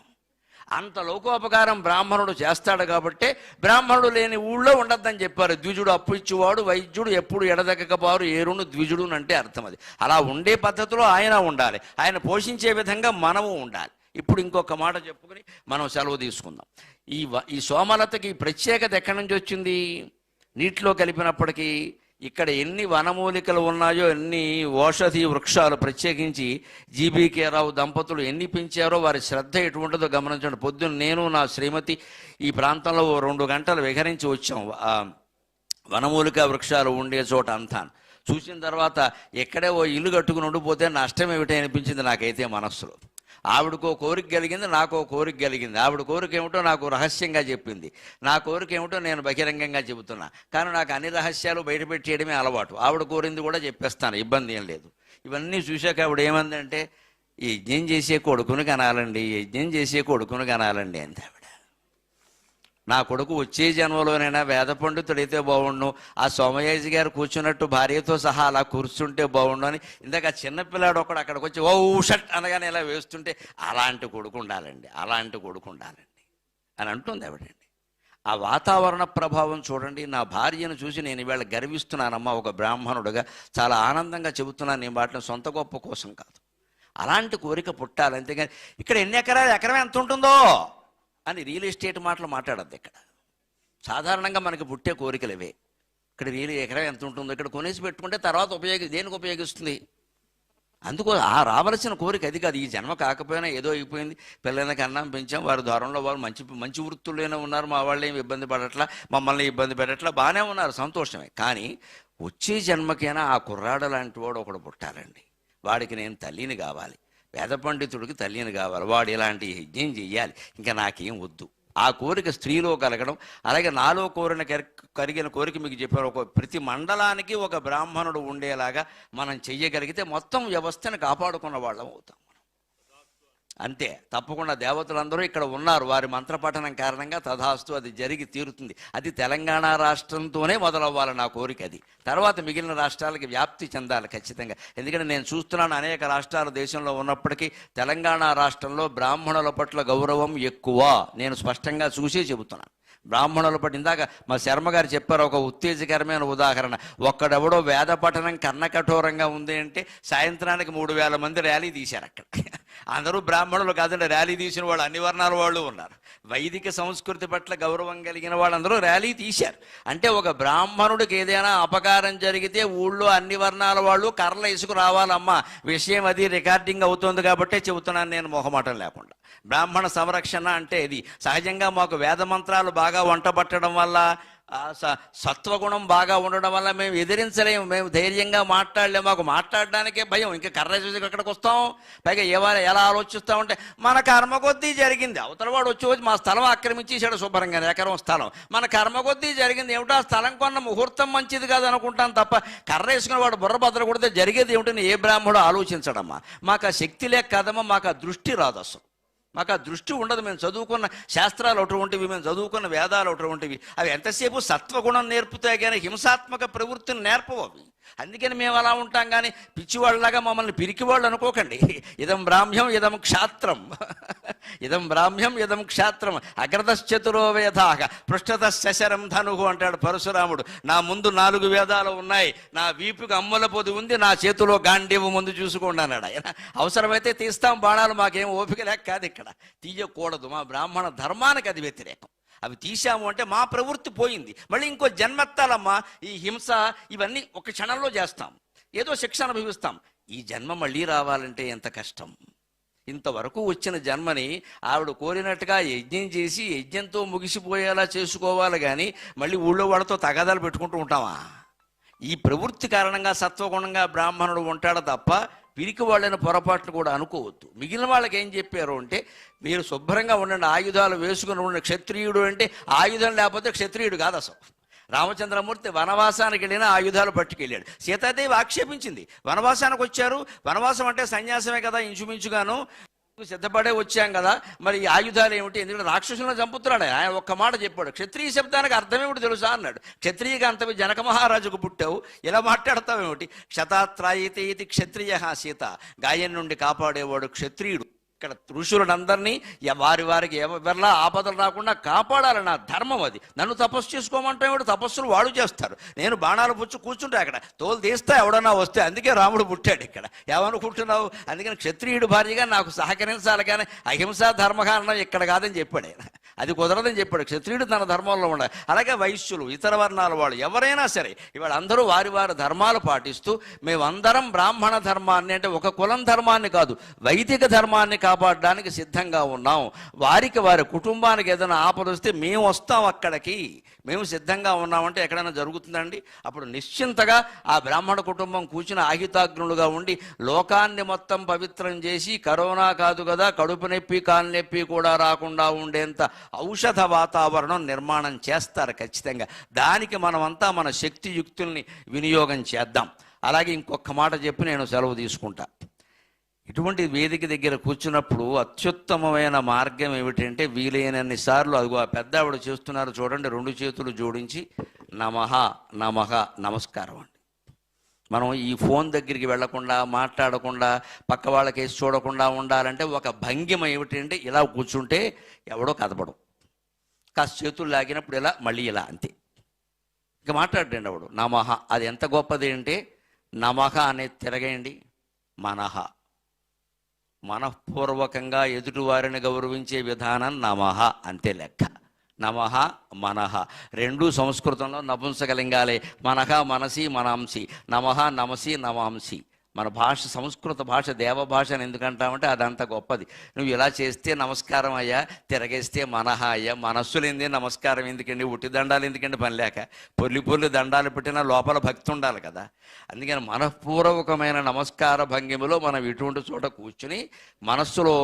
అంత లోకోపకారం బ్రాహ్మణుడు చేస్తాడు కాబట్టి బ్రాహ్మణుడు లేని ఊళ్ళో ఉండద్దని చెప్పారు. ద్విజుడు అప్పు ఇచ్చేవాడు, వైద్యుడు ఎప్పుడు ఎడదగ్గకపారు ఏరును ద్విజుడు అంటే అర్థం. అది అలా ఉండే పద్ధతిలో ఆయన ఉండాలి, ఆయన పోషించే విధంగా మనము ఉండాలి. ఇప్పుడు ఇంకొక మాట చెప్పుకుని మనం సెలవు తీసుకుందాం. ఈ సోమలతకి ప్రత్యేకత ఎక్కడి నుంచి వచ్చింది? నీటిలో కలిపినప్పటికీ ఇక్కడ ఎన్ని వనమూలికలు ఉన్నాయో, ఎన్ని ఔషధి వృక్షాలు ప్రత్యేకించి జీబీకే రావు దంపతులు ఎన్ని పెంచారో, వారి శ్రద్ధ ఎటువంటిదో గమనించండి. పొద్దున్న నేను నా శ్రీమతి ఈ ప్రాంతంలో 2 గంటలు విహరించి వచ్చాం. వనమూలిక వృక్షాలు ఉండే చోట అంతా చూసిన తర్వాత ఎక్కడే ఓ ఇల్లు కట్టుకుని ఉండిపోతే నష్టం ఏమిటి అనిపించింది నాకైతే మనస్సులో. ఆవిడకో కోరిక కలిగింది, నాకో కోరిక కలిగింది. ఆవిడ కోరిక ఏమిటో నాకు రహస్యంగా చెప్పింది, నా కోరిక ఏమిటో నేను బహిరంగంగా చెబుతున్నా. కానీ నాకు అన్ని రహస్యాలు బయటపెట్టేయడమే అలవాటు. ఆవిడ కోరింది కూడా చెప్పేస్తాను, ఇబ్బంది ఏం లేదు. ఇవన్నీ చూశాక ఆవిడ ఏమందంటే, యజ్ఞం చేసే కొడుకుని కనాలండి, యజ్ఞం చేసే కొడుకుని కనాలండి అంతే ఆవిడ. నా కొడుకు వచ్చే జన్మలోనైనా వేద పండితుడైతే బాగుండు, ఆ సోమయాజి గారు కూర్చున్నట్టు భార్యతో సహా అలా కూర్చుంటే బాగుండు అని. ఇందాక చిన్నపిల్లాడు ఒకడు అక్కడికి వచ్చి ఓ షట్ అనగానే ఇలా వేస్తుంటే అలాంటి కొడుకు ఉండాలండి, అలాంటి కొడుకు ఉండాలండి అని అంటుంది ఆవిడండి. ఆ వాతావరణ ప్రభావం చూడండి. నా భార్యను చూసి నేను ఇవాళ గర్విస్తున్నానమ్మా, ఒక బ్రాహ్మణుడుగా చాలా ఆనందంగా చెబుతున్నాను. నేను వాటిని సొంత గొప్ప కోసం కాదు, అలాంటి కోరిక పుట్టాలి. అంతేగాని ఇక్కడ ఎన్ని ఎకరాలు, ఎకరం ఎంత ఉంటుందో అని రియల్ ఎస్టేట్ మాటలు మాట్లాడద్దు. ఇక్కడ సాధారణంగా మనకి పుట్టే కోరికలు ఇవే. ఇక్కడ ఎకరం ఎంత ఉంటుందో, ఇక్కడ కొనేసి పెట్టుకుంటే తర్వాత దేనికి ఉపయోగిస్తుంది? అందుకో ఆ రావాల్సిన కోరిక అది కాదు. ఈ జన్మ కాకపోయినా ఏదో అయిపోయింది, పిల్లలకి అన్నం పెంచాం, వారి ద్వారంలో వారు మంచి వృత్తుల్లోనే ఉన్నారు, మా వాళ్ళు ఏమి ఇబ్బంది పడట్లా, మమ్మల్ని ఇబ్బంది పెట్టట్లా, బాగానే ఉన్నారు, సంతోషమే. కానీ వచ్చే జన్మకైనా ఆ కుర్రాడు లాంటి వాడు ఒకడు పుట్టాలండి. వాడికి నేను తల్లిని కావాలి, వేద పండితుడికి తల్లిని కావాలి, వాడు ఇలాంటి యజ్ఞం చెయ్యాలి, ఇంకా నాకేం వద్దు. ఆ కోరిక స్త్రీలో కలగడం. అలాగే నాలో కరిగిన కోరిక మీకు చెప్పారు, ప్రతి మండలానికి ఒక బ్రాహ్మణుడు ఉండేలాగా మనం చెయ్యగలిగితే మొత్తం వ్యవస్థను కాపాడుకున్న వాళ్ళం అవుతాం. అంతే, తప్పకుండా దేవతలందరూ ఇక్కడ ఉన్నారు. వారి మంత్రపఠనం కారణంగా తథాస్తు అది జరిగి తీరుతుంది. అది తెలంగాణ రాష్ట్రంతోనే మొదలవ్వాలి నా కోరిక. అది తర్వాత మిగిలిన రాష్ట్రాలకి వ్యాప్తి చెందాలి ఖచ్చితంగా. ఎందుకంటే నేను చూస్తున్నాను అనేక రాష్ట్రాలు దేశంలో ఉన్నప్పటికీ తెలంగాణ రాష్ట్రంలో బ్రాహ్మణుల పట్ల గౌరవం ఎక్కువ. నేను స్పష్టంగా చూసే చెబుతున్నాను. బ్రాహ్మణుల పట్ల ఇందాక మా శర్మ గారు చెప్పారు ఒక ఉత్తేజకరమైన ఉదాహరణ. ఒక్కడెవడో వేద పఠనం కన్నకఠోరంగా ఉంది అంటే సాయంత్రానికి 3000 మంది ర్యాలీ తీశారు అక్కడ. అందరూ బ్రాహ్మణులు కాదండి, ర్యాలీ తీసిన వాళ్ళు అన్ని వర్ణాల వాళ్ళు ఉన్నారు. వైదిక సంస్కృతి పట్ల గౌరవం కలిగిన వాళ్ళందరూ ర్యాలీ తీశారు. అంటే ఒక బ్రాహ్మణుడికి ఏదైనా అపకారం జరిగితే ఊళ్ళో అన్ని వర్ణాల వాళ్ళు కర్రలు ఇసుకు రావాలమ్మా. విషయం అది రికార్డింగ్ అవుతుంది కాబట్టే చెబుతున్నాను నేను మొహమాటం లేకుండా. బ్రాహ్మణ సంరక్షణ అంటే ఇది. సహజంగా మాకు వేద మంత్రాలు బాగా వంటబట్టడం వల్ల, సత్వగుణం బాగా ఉండడం వల్ల మేము ఎదిరించలేము, మేము ధైర్యంగా మాట్లాడలేము. మాకు మాట్లాడడానికే భయం. ఇంకా కర్ర చూసి ఎక్కడికి వస్తాం? పైగా ఎలా ఆలోచిస్తామంటే మన కర్మ కొద్దీ జరిగింది. అవతల వాడు వచ్చి మా స్థలం ఆక్రమించేసాడు శుభ్రంగా, ఎకరం స్థలం. మన కర్మ కొద్దీ జరిగింది. ఏమిటో ఆ స్థలం కొన్న ముహూర్తం మంచిది కాదు అనుకుంటాను తప్ప కర్ర వేసుకుని వాడు బుర్ర బద్దలు కొడితే జరిగేది ఏమిటని ఏ బ్రాహ్మణుడు ఆలోచించడమ్మా. మాకు ఆ శక్తి లేక కదమ్మా, మాకు ఆ దృష్టి రాదు అసలు. మాకు ఆ దృష్టి ఉండదు. మేము చదువుకున్న శాస్త్రాలు అటువంటివి, మేము చదువుకున్న వేదాలు అటువంటివి. అవి ఎంతసేపు సత్వగుణం నేర్పుతాయి కానీ హింసాత్మక ప్రవృత్తిని నేర్పవు అవి. అందుకని మేము అలా ఉంటాం. కానీ పిచ్చివాళ్ళలాగా మమ్మల్ని పిరికివాళ్ళు అనుకోకండి. ఇదం బ్రాహ్మ్యం ఇదం క్షాత్రం, ఇదం బ్రాహ్మ్యం ఇదం క్షాత్రం. అగ్రతశ్చతురో వేదాః పృష్ఠత శశరం ధనుః అంటాడు పరశురాముడు. నా ముందు 4 వేదాలు ఉన్నాయి, నా వీపుకి అమ్ముల పొది ఉంది, నా చేతిలో గాంధీవు ముందు చూసుకోండి అన్నాడు ఆయన. అవసరమైతే తీస్తాం బాణాలు, మాకేం ఓపిక లేక కాదు. ఇక్కడ తీయకూడదు, మా బ్రాహ్మణ ధర్మానికి అది వ్యతిరేకం. అవి తీసాము అంటే మా ప్రవృత్తి పోయింది. మళ్ళీ ఇంకో జన్మెత్తాలమ్మా. ఈ హింస ఇవన్నీ ఒక క్షణంలో చేస్తాం, ఏదో శిక్ష అనుభవిస్తాం. ఈ జన్మ మళ్ళీ రావాలంటే ఎంత కష్టం. ఇంతవరకు వచ్చిన జన్మని ఆవిడ కోరినట్టుగా యజ్ఞం చేసి యజ్ఞంతో ముగిసిపోయేలా చేసుకోవాలి కానీ మళ్ళీ ఊళ్ళో వాళ్ళతో తగాదాలు పెట్టుకుంటూ ఉంటామా? ఈ ప్రవృత్తి కారణంగా సత్వగుణంగా బ్రాహ్మణుడు ఉంటాడు తప్ప పిరికి వాళ్ళని పొరపాట్లు కూడా అనుకోవద్దు. మిగిలిన వాళ్ళకి ఏం చెప్పారు అంటే మీరు శుభ్రంగా ఉండండి, ఆయుధాలు వేసుకుని ఉండండి. క్షత్రియుడు అంటే ఆయుధం లేకపోతే క్షత్రియుడు కాదు అసలు. రామచంద్రమూర్తి వనవాసానికి వెళ్ళినా ఆయుధాలు పట్టుకెళ్ళాడు. సీతాదేవి ఆక్షేపించింది, వనవాసానికి వచ్చారు, వనవాసం అంటే సన్యాసమే కదా ఇంచుమించుగాను, సిద్ధపడే వచ్చాం కదా, మరి ఈ ఆయుధాలు ఏమిటి? ఎందుకంటే రాక్షసులను చంపుతున్నాడు ఆయన. ఒక్క మాట చెప్పాడు, క్షత్రియ శబ్దానికి అర్థమేమిటి తెలుసా అన్నాడు. క్షత్రియ అంతవి జనక మహారాజుకు పుట్టావు, ఇలా మాట్లాడతావేమిటి? క్షతాత్రాయితే ఇది క్షత్రియ సీత, గాయం నుండి కాపాడేవాడు క్షత్రియుడు. ఇక్కడ ఋషులందరినీ వారికి ఎవరిలా ఆపదలు రాకుండా కాపాడాలి, నా ధర్మం అది. నన్ను తపస్సు చేసుకోమంటే తపస్సులు వాడు చేస్తారు, నేను బాణాలు పుచ్చు కూర్చుంటా అక్కడ, తోలు తీస్తా ఎవడన్నా వస్తే. అందుకే రాముడు పుట్టాడు ఇక్కడ. ఏమనుకుంటున్నావు? అందుకని క్షత్రియుడు భార్యగా నాకు సహకరించాలి కానీ అహింసా ధర్మకారణం ఇక్కడ కాదని చెప్పాడు ఆయన. అది కుదరదని చెప్పాడు. క్షత్రియుడు తన ధర్మంలో ఉండాలి. అలాగే వైశ్యులు, ఇతర వర్ణాల వాళ్ళు ఎవరైనా సరే ఇవాళ అందరూ వారి వారి ధర్మాలు పాటిస్తూ మేమందరం బ్రాహ్మణ ధర్మాన్ని, అంటే ఒక కులం ధర్మాన్ని కాదు, వైదిక ధర్మాన్ని కాపాడడానికి సిద్ధంగా ఉన్నాం. వారికి వారి కుటుంబానికి ఏదైనా ఆపద వస్తే మేము వస్తాం అక్కడికి, మేము సిద్ధంగా ఉన్నామంటే ఎక్కడైనా జరుగుతుందండి? అప్పుడు నిశ్చింతగా ఆ బ్రాహ్మణ కుటుంబం కూర్చుని ఆహితాగ్నులుగా ఉండి లోకాన్ని మొత్తం పవిత్రం చేసి కరోనా కాదు కదా కడుపు నొప్పి కాలు నొప్పి కూడా రాకుండా ఉండేంత ఔషధ వాతావరణం నిర్మాణం చేస్తారు ఖచ్చితంగా. దానికి మనమంతా మన శక్తియుక్తుల్ని వినియోగం చేద్దాం. అలాగే ఇంకొక మాట చెప్పి నేను సెలవు తీసుకుంటా. ఇటువంటి వేదిక దగ్గర కూర్చున్నప్పుడు అత్యుత్తమమైన మార్గం ఏమిటంటే వీలైనన్ని సార్లు అదిగో ఆ పెద్ద ఆవిడ చేస్తున్నారు చూడండి, 2 చేతులు జోడించి నమః నమః నమస్కారం అండి. మనం ఈ ఫోన్ దగ్గరికి వెళ్లకుండా, మాట్లాడకుండా, పక్క వాళ్ళకేసి చూడకుండా ఉండాలంటే ఒక భంగిమ ఏమిటంటే ఇలా కూర్చుంటే ఎవడో కదపడం, కాస్త చేతులు లాగినప్పుడు ఇలా, మళ్ళీ ఇలా, అంతే. ఇక మాట్లాడండి అవడు నమః. అది ఎంత గొప్పది అంటే నమః అనేది తిరగేయండి మనః, మనఃపూర్వకంగా ఎదుటివారిని గౌరవించే విధానం నమః, అంతే లెక్క. నమః మనః 2 సంస్కృతంలో నపుంసకలింగాలే. మనః మనసి మనాంసి, నమః నమసి నమాంసి. మన భాష సంస్కృత భాష దేవభాష అని ఎందుకంటామంటే అదంత గొప్పది. నువ్వు ఇలా చేస్తే నమస్కారం అయ్యా, తిరగేస్తే మనహ అయ్యా. మనస్సులేంది నమస్కారం ఎందుకండి? ఉట్టి దండాలు ఎందుకండి? పని లేక పొర్లి దండాలు పెట్టినా లోపల భక్తి ఉండాలి కదా. అందుకని మనఃపూర్వకమైన నమస్కార భంగిమలో మనం ఇటువంటి చోట కూర్చుని మనస్సులో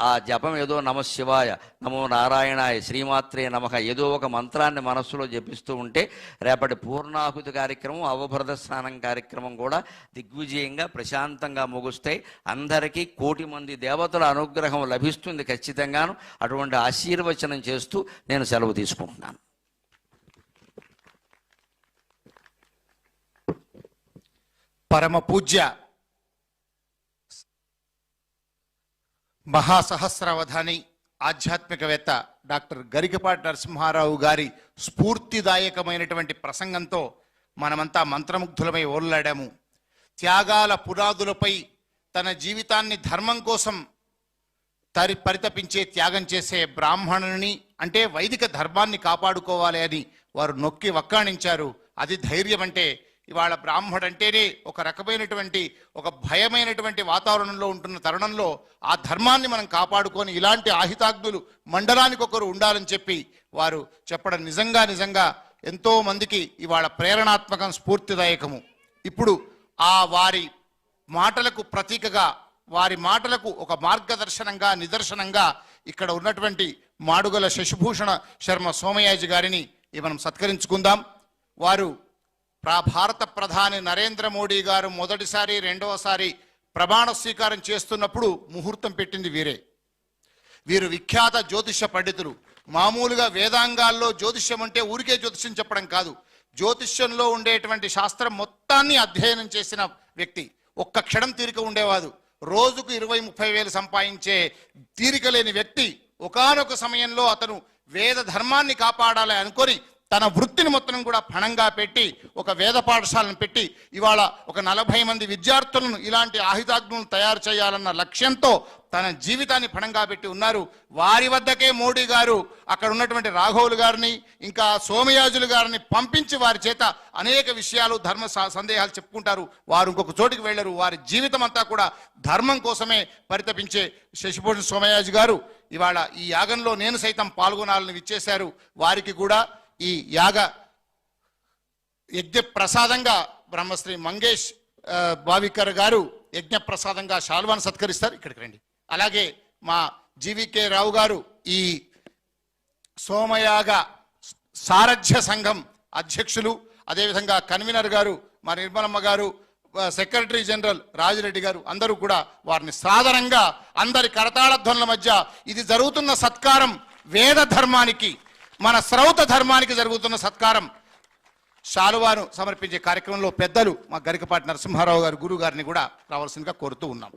ఆ జపం ఏదో నమ శివాయ, నమో నారాయణాయ, శ్రీమాత్రే నమః ఏదో ఒక మంత్రాన్ని మనస్సులో జపిస్తూ ఉంటే రేపటి పూర్ణాహుతి కార్యక్రమం, అవభృత స్నానం కార్యక్రమం కూడా దిగ్విజయంగా ప్రశాంతంగా ముగుస్తాయి. అందరికీ 1,000,000 మంది దేవతల అనుగ్రహం లభిస్తుంది ఖచ్చితంగాను. అటువంటి ఆశీర్వచనం చేస్తూ నేను సెలవు తీసుకుంటున్నాను. పరమ పూజ్య మహాసహస్రావధాని ఆధ్యాత్మికవేత్త డాక్టర్ గరికపాటి నరసింహారావు గారి స్ఫూర్తిదాయకమైనటువంటి ప్రసంగంతో మనమంతా మంత్రముగ్ధులమై ఓర్లాడాము. త్యాగాల పునాదులపై తన జీవితాన్ని ధర్మం కోసం పరితపించే త్యాగం చేసే బ్రాహ్మణుని అంటే వైదిక ధర్మాన్ని కాపాడుకోవాలి అని వారు నొక్కి వక్కాణించారు. అది ధైర్యం అంటే. ఇవాళ బ్రాహ్మడు అంటేనే ఒక రకమైనటువంటి ఒక భయమైనటువంటి వాతావరణంలో ఉంటున్న తరుణంలో ఆ ధర్మాన్ని మనం కాపాడుకొని ఇలాంటి ఆహితాగ్నులు మండలానికి ఒకరు ఉండాలని చెప్పి వారు చెప్పడం నిజంగా ఎంతో మందికి ఇవాళ ప్రేరణాత్మకం, స్ఫూర్తిదాయకము. ఇప్పుడు ఆ వారి మాటలకు ప్రతీకగా, వారి మాటలకు ఒక మార్గదర్శనంగా, నిదర్శనంగా ఇక్కడ ఉన్నటువంటి మాడుగుల శశిభూషణ శర్మ సోమయాజి గారిని మనం సత్కరించుకుందాం. వారు భారత ప్రధాని నరేంద్ర మోడీ గారు మొదటిసారి, రెండవసారి ప్రమాణ స్వీకారం చేస్తున్నప్పుడు ముహూర్తం పెట్టింది వీరే. వీరు విఖ్యాత జ్యోతిష పండితులు. మామూలుగా వేదాంగాల్లో జ్యోతిష్యం అంటే ఊరికే జ్యోతిష్యం చెప్పడం కాదు, జ్యోతిష్యంలో ఉండేటువంటి శాస్త్రం మొత్తాన్ని అధ్యయనం చేసిన వ్యక్తి. ఒక్క క్షణం తీరిక ఉండేవాడు. రోజుకు 20-30 వేలు సంపాదించే తీరిక లేని వ్యక్తి ఒకానొక సమయంలో అతను వేద ధర్మాన్ని కాపాడాలి అనుకొని తన వృత్తిని మొత్తం కూడా పణంగా పెట్టి ఒక వేద పాఠశాలను పెట్టి ఇవాళ ఒక 40 మంది విద్యార్థులను ఇలాంటి ఆయుధాగ్నులను తయారు చేయాలన్న లక్ష్యంతో తన జీవితాన్ని పణంగా పెట్టి ఉన్నారు. వారి వద్దకే మోడీ గారు అక్కడ ఉన్నటువంటి రాఘవులు గారిని ఇంకా సోమయాజులు గారిని పంపించి వారి చేత అనేక విషయాలు, ధర్మ సందేహాలు చెప్పుకుంటారు. వారు ఇంకొక చోటికి వెళ్ళరు. వారి జీవితం అంతా కూడా ధర్మం కోసమే పరితపించే శశిభూషణ సోమయాజు గారు ఇవాళ ఈ యాగంలో నేను సైతం పాల్గొనాలని విచ్చేశారు. వారికి కూడా ఈ యాగ యజ్ఞ ప్రసాదంగా బ్రహ్మశ్రీ మంగేష్ భావికర్ గారు యజ్ఞ ప్రసాదంగా శాల్వాను సత్కరిస్తారు. ఇక్కడికి రండి. అలాగే మా జీవికే రావు గారు ఈ సోమయాగ సారథ్య సంఘం అధ్యక్షులు, అదేవిధంగా కన్వీనర్ గారు మా నిర్మలమ్మ గారు, సెక్రటరీ జనరల్ రాజిరెడ్డి గారు అందరూ కూడా వారిని సాధారణంగా అందరి కరతాళ ధ్వనుల మధ్య ఇది జరుగుతున్న సత్కారం వేద ధర్మానికి, మన శ్రౌత ధర్మానికి జరుగుతున్న సత్కారం. శాలువాను సమర్పించే కార్యక్రమంలో పెద్దలు మా గరికపాటి నరసింహారావు గారు గురువు గారిని కూడా రావాల్సిందిగా కోరుతూ ఉన్నాం.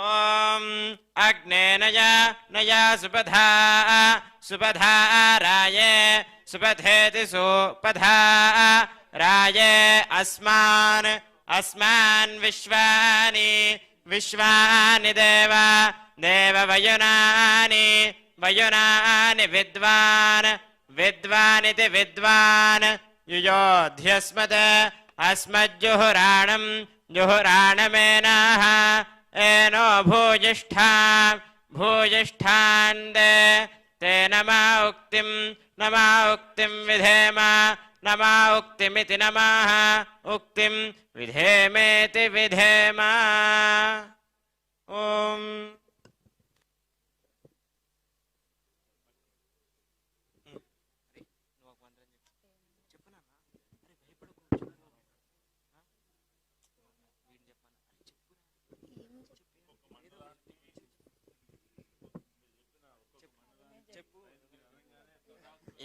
ఓం అగ్నే నయా సుపధా రాయే సుపథేతి సుపధా రాయే అస్మాన్ విశ్వాని దేవవయునాని విద్వానితి విద్వాన్ యుయోధ్యస్మత్ జుహురాణమేనాః ఏనో భూయిష్ఠాన్ తే నమా ఉక్తిం విధేమ నమా ఉక్తిమితి నమః ఉక్తిం విధేమేతి విధేమ. ఓం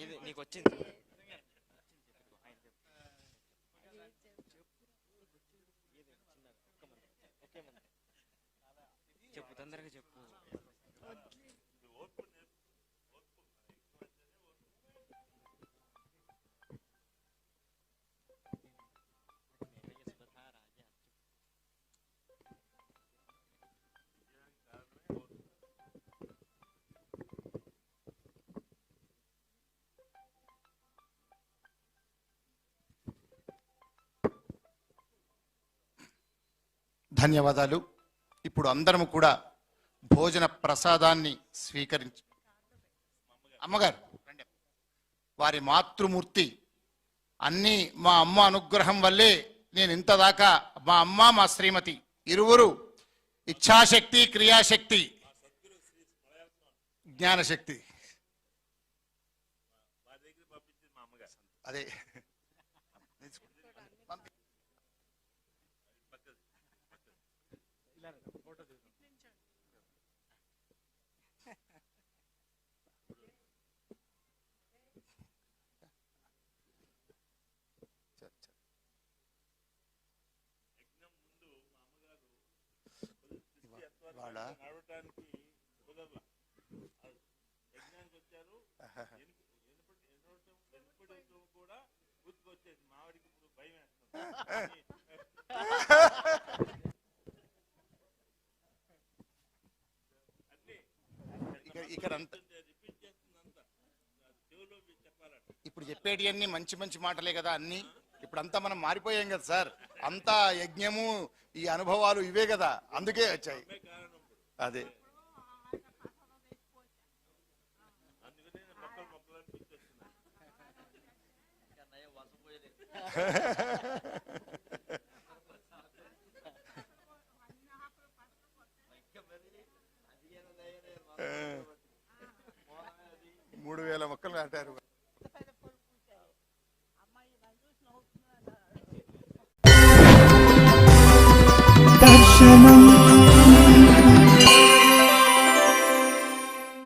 ఇది నీకు వచ్చింది. చెప్పు, తొందరగా చెప్పు. ధన్యవాదాలు. ఇప్పుడు అందరం కూడా భోజన ప్రసాదాన్ని స్వీకరించి అమ్మగారు వారి మాతృమూర్తి అన్నీ మా అమ్మ అనుగ్రహం వల్లే నేను ఇంత దాకా, మా అమ్మ మా శ్రీమతి ఇరువురు ఇచ్ఛాశక్తి, క్రియాశక్తి, జ్ఞానశక్తి. అదే వాళ్ళ ఇక్కడ ఇప్పుడు చెప్పేటి అన్ని మంచి మంచి మాటలే కదా అన్ని. ఇప్పుడంతా మనం మారిపోయాం కదా సార్, అంతా యజ్ఞము, ఈ అనుభవాలు ఇవే కదా, అందుకే వచ్చాయి. అదే మూడు వేల మొక్కలు